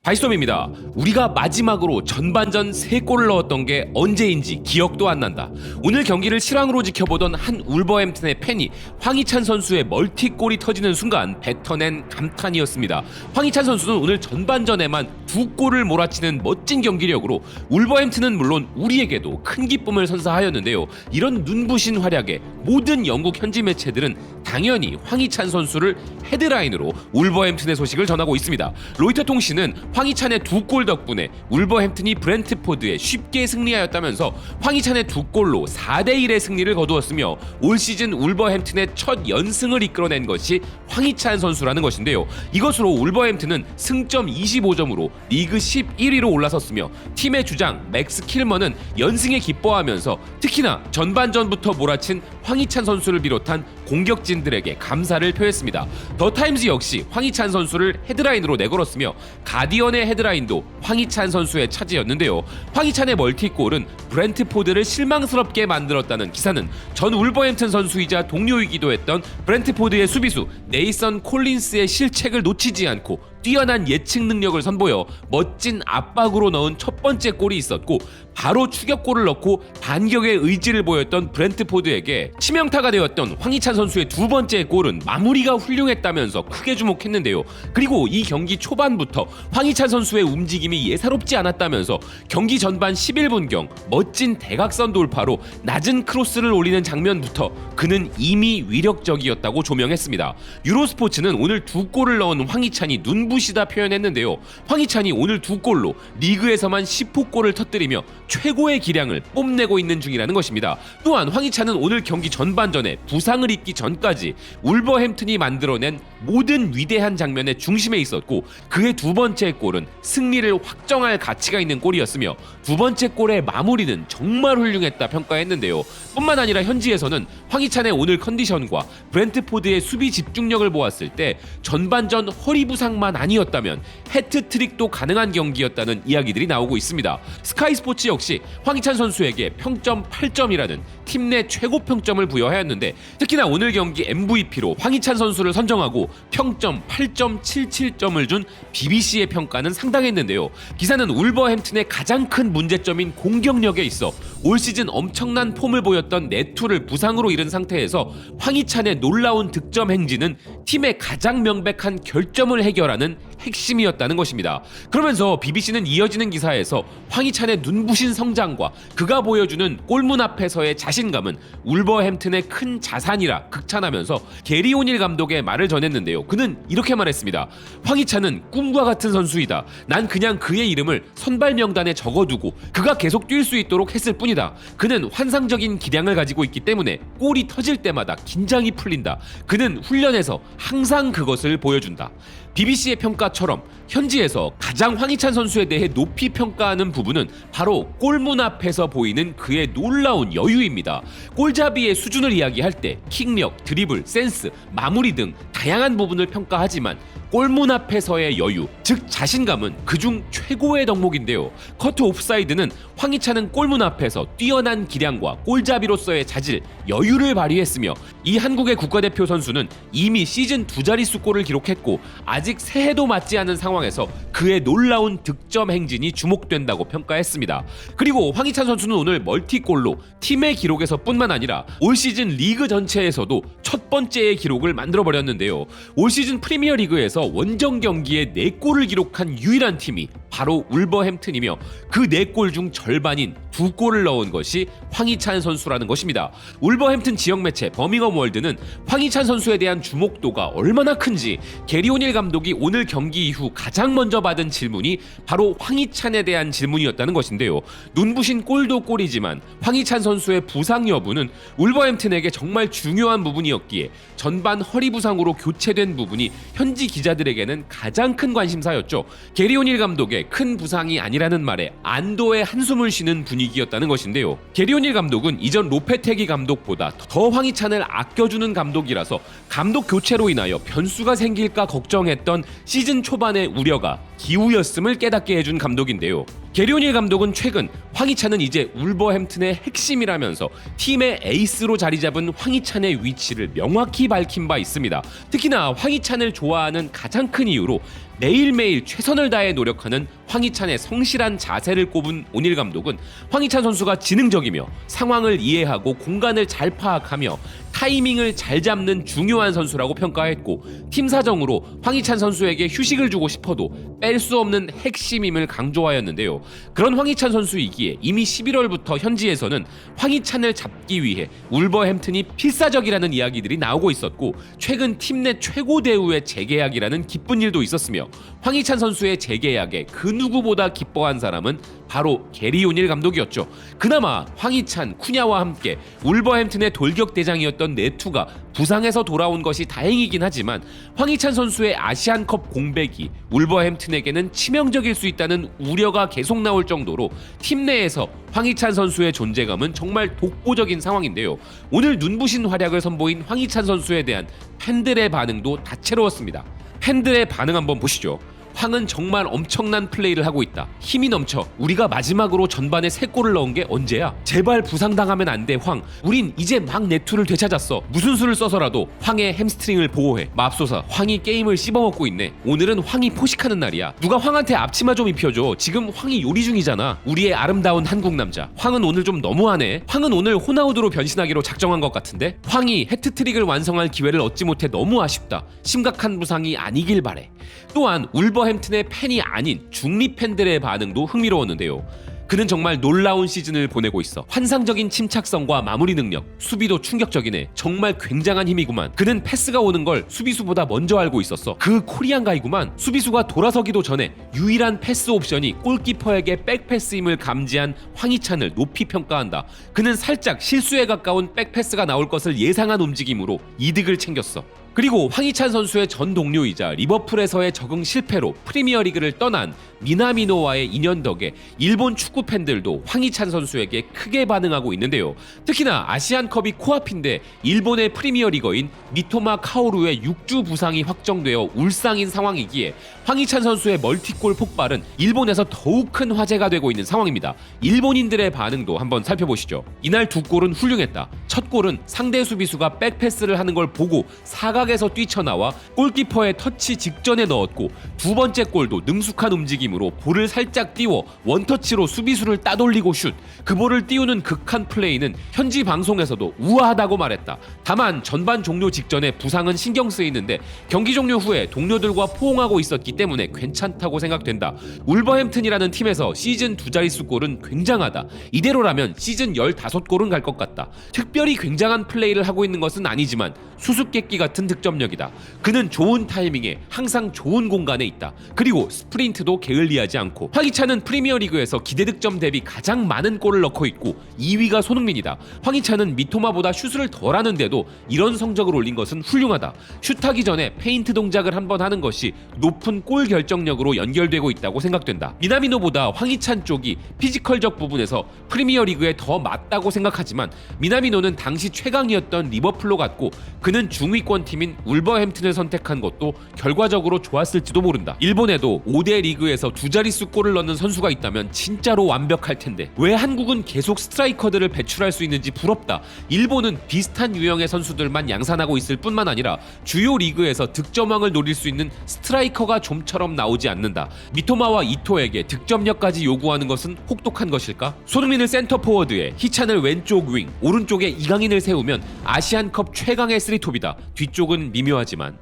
다이썸입니다. 우리가 마지막으로 전반전 3골을 넣었던 게 언제인지 기억도 안 난다. 오늘 경기를 실황으로 지켜보던 한 울버햄튼의 팬이 황희찬 선수의 멀티골이 터지는 순간 뱉어낸 감탄이었습니다. 황희찬 선수는 오늘 전반전에만 2골을 몰아치는 멋진 경기력으로 울버햄튼은 물론 우리에게도 큰 기쁨을 선사하였는데요. 이런 눈부신 활약에 모든 영국 현지 매체들은 당연히 황희찬 선수를 헤드라인으로 울버햄튼의 소식을 전하고 있습니다. 로이터 통신은 황희찬의 2골 덕분에 울버햄튼이 브렌트포드에 쉽게 승리하였다면서 황희찬의 2골로 4대1의 승리를 거두었으며 올 시즌 울버햄튼의 첫 연승을 이끌어낸 것이 황희찬 선수라는 것인데요. 이것으로 울버햄튼은 승점 25점으로 리그 11위로 올라섰으며 팀의 주장 맥스 킬먼은 연승에 기뻐하면서 특히나 전반전부터 몰아친 황희찬 선수를 비롯한 공격진들에게 감사를 표했습니다. 더 타임즈 역시 황희찬 선수를 헤드라인으로 내걸었으며 가디언의 헤드라인도 황희찬 선수의 차지였는데요. 황희찬의 멀티골은 브렌트포드를 실망스럽게 만들었다는 기사는 전 울버햄튼 선수이자 동료이기도 했던 브렌트포드의 수비수 네이선 콜린스의 실책을 놓치지 않고 뛰어난 예측 능력을 선보여 멋진 압박으로 넣은 첫 번째 골이 있었고, 바로 추격골을 넣고 반격의 의지를 보였던 브렌트포드에게 치명타가 되었던 황희찬 선수의 두 번째 골은 마무리가 훌륭했다면서 크게 주목했는데요. 그리고 이 경기 초반부터 황희찬 선수의 움직임이 예사롭지 않았다면서 경기 전반 11분경 멋진 대각선 돌파로 낮은 크로스를 올리는 장면부터 그는 이미 위력적이었다고 조명했습니다. 유로스포츠는 오늘 2골을 넣은 황희찬이 눈부시다 표현했는데요. 황희찬이 오늘 2골로 리그에서만 10호 골을 터뜨리며 최고의 기량을 뽐내고 있는 중이라는 것입니다. 또한 황희찬은 오늘 경기 전반전에 부상을 입기 전까지 울버햄튼이 만들어낸 모든 위대한 장면의 중심에 있었고, 그의 두 번째 골은 승리를 확정할 가치가 있는 골이었으며 두 번째 골의 마무리는 정말 훌륭했다 평가했는데요. 뿐만 아니라 현지에서는 황희찬의 오늘 컨디션과 브렌트포드의 수비 집중력을 보았을 때 전반전 허리 부상만 아니었다면 해트트릭도 가능한 경기였다는 이야기들이 나오고 있습니다. 스카이 스포츠 역시 황희찬 선수에게 평점 8점이라는 팀 내 최고 평점을 부여하였는데, 특히나 오늘 경기 MVP로 황희찬 선수를 선정하고 평점 8.77점을 준 BBC의 평가는 상당했는데요. 기사는 울버햄튼의 가장 큰 문제점인 공격력에 있어 올 시즌 엄청난 폼을 보였던 네투를 부상으로 잃은 상태에서 황희찬의 놀라운 득점 행진은 팀의 가장 명백한 결점을 해결하는 핵심이었다는 것입니다. 그러면서 BBC는 이어지는 기사에서 황희찬의 눈부신 성장과 그가 보여주는 골문 앞에서의 자신감은 울버햄튼의 큰 자산이라 극찬하면서 게리 오닐 감독의 말을 전했는데요. 그는 이렇게 말했습니다. 황희찬은 꿈과 같은 선수이다. 난 그냥 그의 이름을 선발 명단에 적어두고 그가 계속 뛸 수 있도록 했을 뿐이다. 그는 환상적인 기량을 가지고 있기 때문에 골이 터질 때마다 긴장이 풀린다. 그는 훈련에서 항상 그것을 보여준다. BBC의 평가처럼 현지에서 가장 황희찬 선수에 대해 높이 평가하는 부분은 바로 골문 앞에서 보이는 그의 놀라운 여유입니다. 골잡이의 수준을 이야기할 때 킥력, 드리블, 센스, 마무리 등 다양한 부분을 평가하지만 골문 앞에서의 여유, 즉 자신감은 그중 최고의 덕목인데요. 커트 옵사이드는 황희찬은 골문 앞에서 뛰어난 기량과 골잡이로서의 자질, 여유를 발휘했으며 이 한국의 국가대표 선수는 이미 시즌 2자릿수 골을 기록했고 아직 새해도 맞지 않은 상황에서 그의 놀라운 득점 행진이 주목된다고 평가했습니다. 그리고 황희찬 선수는 오늘 멀티골로 팀의 기록에서 뿐만 아니라 올 시즌 리그 전체에서도 첫 번째의 기록을 만들어버렸는데요. 올 시즌 프리미어리그에서 원정 경기에 4골을 기록한 유일한 팀이 바로 울버햄튼이며 그 4골 중 절반인 2골을 넣은 것이 황희찬 선수라는 것입니다. 울버햄튼 지역 매체 버밍엄 월드는 황희찬 선수에 대한 주목도가 얼마나 큰지 게리 오닐 감독이 오늘 경기 이후 가장 먼저 받은 질문이 바로 황희찬에 대한 질문이었다는 것인데요. 눈부신 골도 골이지만 황희찬 선수의 부상 여부는 울버햄튼에게 정말 중요한 부분이었기에 전반 허리 부상으로 교체된 부분이 현지 기자들에게는 가장 큰 관심사였죠. 게리 오닐 감독의 큰 부상이 아니라는 말에 안도의 한숨을 쉬는 분위기였다는 것인데요. 게리 오닐 감독은 이전 로페테기 감독보다 더 황희찬을 아껴주는 감독이라서 감독 교체로 인하여 변수가 생길까 걱정했던 시즌 초반의 우려가 기우였음을 깨닫게 해준 감독인데요. 게리 오닐 감독은 최근 황희찬은 이제 울버햄튼의 핵심이라면서 팀의 에이스로 자리 잡은 황희찬의 위치를 명확히 밝힌 바 있습니다. 특히나 황희찬을 좋아하는 가장 큰 이유로 매일매일 최선을 다해 노력하는 황희찬의 성실한 자세를 꼽은 오닐 감독은 황희찬 선수가 지능적이며 상황을 이해하고 공간을 잘 파악하며 타이밍을 잘 잡는 중요한 선수라고 평가했고, 팀 사정으로 황희찬 선수에게 휴식을 주고 싶어도 뺄 수 없는 핵심임을 강조하였는데요. 그런 황희찬 선수이기에 이미 11월부터 현지에서는 황희찬을 잡기 위해 울버햄튼이 필사적이라는 이야기들이 나오고 있었고, 최근 팀 내 최고 대우의 재계약이라는 기쁜 일도 있었으며, 황희찬 선수의 재계약에 그 누구보다 기뻐한 사람은 바로 게리 오닐 감독이었죠. 그나마 황희찬, 쿠냐와 함께 울버햄튼의 돌격대장이었던 네투가 부상에서 돌아온 것이 다행이긴 하지만 황희찬 선수의 아시안컵 공백이 울버햄튼에게는 치명적일 수 있다는 우려가 계속 나올 정도로 팀 내에서 황희찬 선수의 존재감은 정말 독보적인 상황인데요. 오늘 눈부신 활약을 선보인 황희찬 선수에 대한 팬들의 반응도 다채로웠습니다. 팬들의 반응 한번 보시죠. 황은 정말 엄청난 플레이를 하고 있다. 힘이 넘쳐. 우리가 마지막으로 전반에 3골을 넣은 게 언제야? 제발 부상당하면 안 돼, 황. 우린 이제 막 네투를 되찾았어. 무슨 수를 써서라도 황의 햄스트링을 보호해. 맙소사, 황이 게임을 씹어먹고 있네. 오늘은 황이 포식하는 날이야. 누가 황한테 앞치마 좀 입혀줘. 지금 황이 요리 중이잖아. 우리의 아름다운 한국 남자. 황은 오늘 좀 너무하네. 황은 오늘 호나우두로 변신하기로 작정한 것 같은데? 황이 해트트릭을 완성할 기회를 얻지 못해 너무 아쉽다. 심각한 부상이 아니길 바래. 또한 울버햄튼의 팬이 아닌 중립 팬들의 반응도 흥미로웠는데요. 그는 정말 놀라운 시즌을 보내고 있어. 환상적인 침착성과 마무리 능력, 수비도 충격적이네. 정말 굉장한 힘이구만. 그는 패스가 오는 걸 수비수보다 먼저 알고 있었어. 그 코리안 가이구만. 수비수가 돌아서기도 전에 유일한 패스 옵션이 골키퍼에게 백패스임을 감지한 황희찬을 높이 평가한다. 그는 살짝 실수에 가까운 백패스가 나올 것을 예상한 움직임으로 이득을 챙겼어. 그리고 황희찬 선수의 전 동료이자 리버풀에서의 적응 실패로 프리미어리그를 떠난 미나미노와의 인연 덕에 일본 축구 팬들도 황희찬 선수에게 크게 반응하고 있는데요. 특히나 아시안컵이 코앞인데 일본의 프리미어리거인 미토마 카오루의 6주 부상이 확정되어 울상인 상황이기에 황희찬 선수의 멀티골 폭발은 일본에서 더욱 큰 화제가 되고 있는 상황입니다. 일본인들의 반응도 한번 살펴보시죠. 이날 2골은 훌륭했다. 첫 골은 상대 수비수가 백패스를 하는 걸 보고 사각에서 뛰쳐나와 골키퍼의 터치 직전에 넣었고, 두 번째 골도 능숙한 움직임으로 볼을 살짝 띄워 원터치로 수비수를 따돌리고 슛. 그 볼을 띄우는 극한 플레이는 현지 방송에서도 우아하다고 말했다. 다만 전반 종료 직전에 부상은 신경 쓰이는데 경기 종료 후에 동료들과 포옹하고 있었기 때문에 괜찮다고 생각된다. 울버햄튼이라는 팀에서 시즌 2자릿수 골은 굉장하다. 이대로라면 시즌 15골은 갈 것 같다. 특별히 굉장한 플레이를 하고 있는 것은 아니지만 수수께끼 같은 득점력이다. 그는 좋은 타이밍에 항상 좋은 공간에 있다. 그리고 스프린트도 게을리하지 않고, 황희찬은 프리미어리그에서 기대 득점 대비 가장 많은 골을 넣고 있고 2위가 손흥민이다. 황희찬은 미토마보다 슛을 덜 하는데도 이런 성적을 올린 것은 훌륭하다. 슛하기 전에 페인트 동작을 한번 하는 것이 높은 골 결정력으로 연결되고 있다고 생각된다. 미나미노보다 황희찬 쪽이 피지컬적 부분에서 프리미어리그에 더 맞다고 생각하지만 미나미노는 당시 최강이었던 리버풀로 갔고, 그는 중위권 팀인 울버햄튼을 선택한 것도 결과적으로 좋았을지도 모른다. 일본에도 5대 리그에서 2자릿수 골을 넣는 선수가 있다면 진짜로 완벽할 텐데 왜 한국은 계속 스트라이커들을 배출할 수 있는지 부럽다. 일본은 비슷한 유형의 선수들만 양산하고 있을 뿐만 아니라 주요 리그에서 득점왕을 노릴 수 있는 스트라이커가 좀처럼 나오지 않는다. 미토마와 이토에게 득점력까지 요구하는 것은 혹독한 것일까? 손흥민을 센터 포워드에, 희찬을 왼쪽 윙, 오른쪽에 이강인을 세우면 아시안컵 최강의 쓰리톱이다. 뒤쪽은 미묘하지만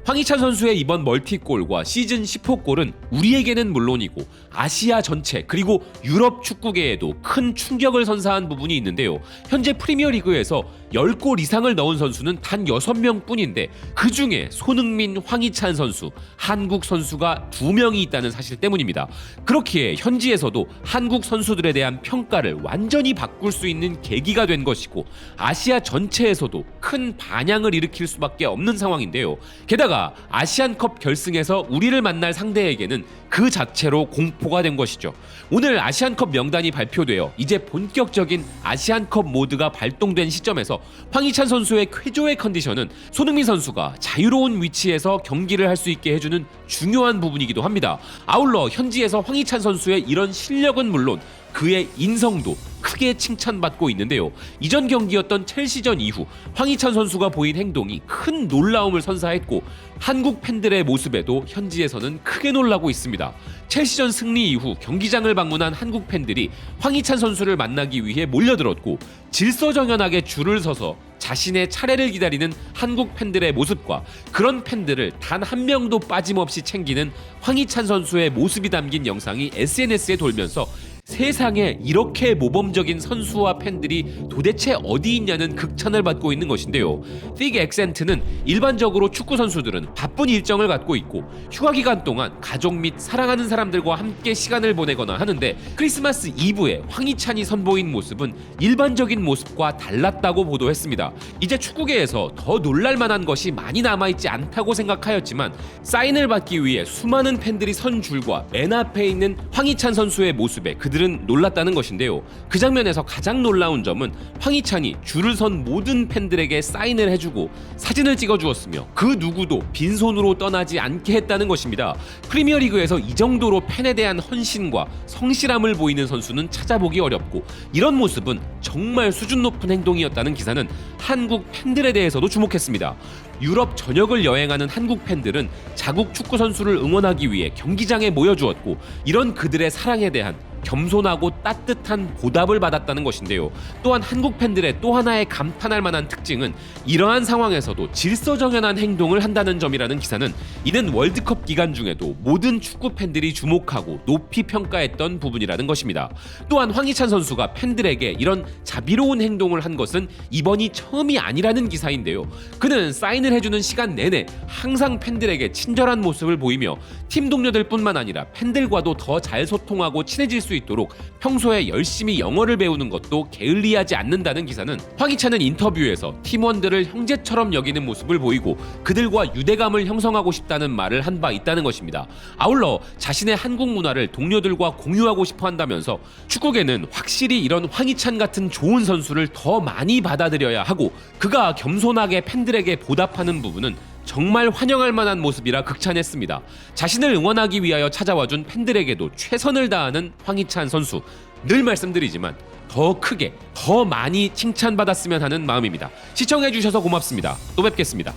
황희찬 선수의 이번 멀티골과 시즌 10호 골은 우리에게는 물론이고 아시아 전체 그리고 유럽 축구계에도 큰 충격을 선사한 부분이 있는데요. 현재 프리미어리그에서 10골 이상을 넣은 선수는 단 6명 뿐인데 그 중에 손흥민, 황희찬 선수, 한국 선수가 2명이 있다는 사실 때문입니다. 그렇기에 현지에서도 한국 선수들에 대한 평가를 완전히 바꿀 수 있는 계기가 된 것이고, 아시아 전체에서도 큰 반향을 일으킬 수밖에 없는 상황인데요. 게다가 아시안컵 결승에서 우리를 만날 상대에게는 그 자체로 공포가 된 것이죠. 오늘 아시안컵 명단이 발표되어 이제 본격적인 아시안컵 모드가 발동된 시점에서 황희찬 선수의 쾌조의 컨디션은 손흥민 선수가 자유로운 위치에서 경기를 할 수 있게 해주는 중요한 부분이기도 합니다. 아울러 현지에서 황희찬 선수의 이런 실력은 물론 그의 인성도 크게 칭찬받고 있는데요. 이전 경기였던 첼시전 이후 황희찬 선수가 보인 행동이 큰 놀라움을 선사했고 한국 팬들의 모습에도 현지에서는 크게 놀라고 있습니다. 첼시전 승리 이후 경기장을 방문한 한국 팬들이 황희찬 선수를 만나기 위해 몰려들었고 질서정연하게 줄을 서서 자신의 차례를 기다리는 한국 팬들의 모습과 그런 팬들을 단 한 명도 빠짐없이 챙기는 황희찬 선수의 모습이 담긴 영상이 SNS에 돌면서 세상에 이렇게 모범적인 선수와 팬들이 도대체 어디 있냐는 극찬을 받고 있는 것인데요. 픽 액센트는 일반적으로 축구 선수들은 바쁜 일정을 갖고 있고 휴가 기간 동안 가족 및 사랑하는 사람들과 함께 시간을 보내거나 하는데 크리스마스 이브에 황희찬이 선보인 모습은 일반적인 모습과 달랐다고 보도했습니다. 이제 축구계에서 더 놀랄만한 것이 많이 남아있지 않다고 생각하였지만 사인을 받기 위해 수많은 팬들이 선 줄과 맨 앞에 있는 황희찬 선수의 모습에 그들은 놀랐다는 것인데요. 그 장면에서 가장 놀라운 점은 황희찬이 줄을 선 모든 팬들에게 사인을 해주고 사진을 찍어주었으며 그 누구도 빈손으로 떠나지 않게 했다는 것입니다. 프리미어리그에서 이 정도로 팬에 대한 헌신과 성실함을 보이는 선수는 찾아보기 어렵고 이런 모습은 정말 수준 높은 행동이었다는 기사는 한국 팬들에 대해서도 주목했습니다. 유럽 전역을 여행하는 한국 팬들은 자국 축구 선수를 응원하기 위해 경기장에 모여주었고 이런 그들의 사랑에 대한 겸손하고 따뜻한 보답을 받았다는 것인데요. 또한 한국 팬들의 또 하나의 감탄할 만한 특징은 이러한 상황에서도 질서정연한 행동을 한다는 점이라는 기사는 이는 월드컵 기간 중에도 모든 축구 팬들이 주목하고 높이 평가했던 부분이라는 것입니다. 또한 황희찬 선수가 팬들에게 이런 자비로운 행동을 한 것은 이번이 처음이 아니라는 기사인데요. 그는 사인을 해주는 시간 내내 항상 팬들에게 친절한 모습을 보이며 팀 동료들뿐만 아니라 팬들과도 더 잘 소통하고 친해질 수 있도록 평소에 열심히 영어를 배우는 것도 게을리하지 않는다는 기사는 황희찬은 인터뷰에서 팀원들을 형제처럼 여기는 모습을 보이고 그들과 유대감을 형성하고 싶다는 말을 한 바 있다는 것입니다. 아울러 자신의 한국 문화를 동료들과 공유하고 싶어 한다면서 축구계는 확실히 이런 황희찬 같은 좋은 선수를 더 많이 받아들여야 하고 그가 겸손하게 팬들에게 보답하는 부분은 정말 환영할 만한 모습이라 극찬했습니다. 자신을 응원하기 위하여 찾아와준 팬들에게도 최선을 다하는 황희찬 선수. 늘 말씀드리지만 더 크게, 더 많이 칭찬받았으면 하는 마음입니다. 시청해주셔서 고맙습니다. 또 뵙겠습니다.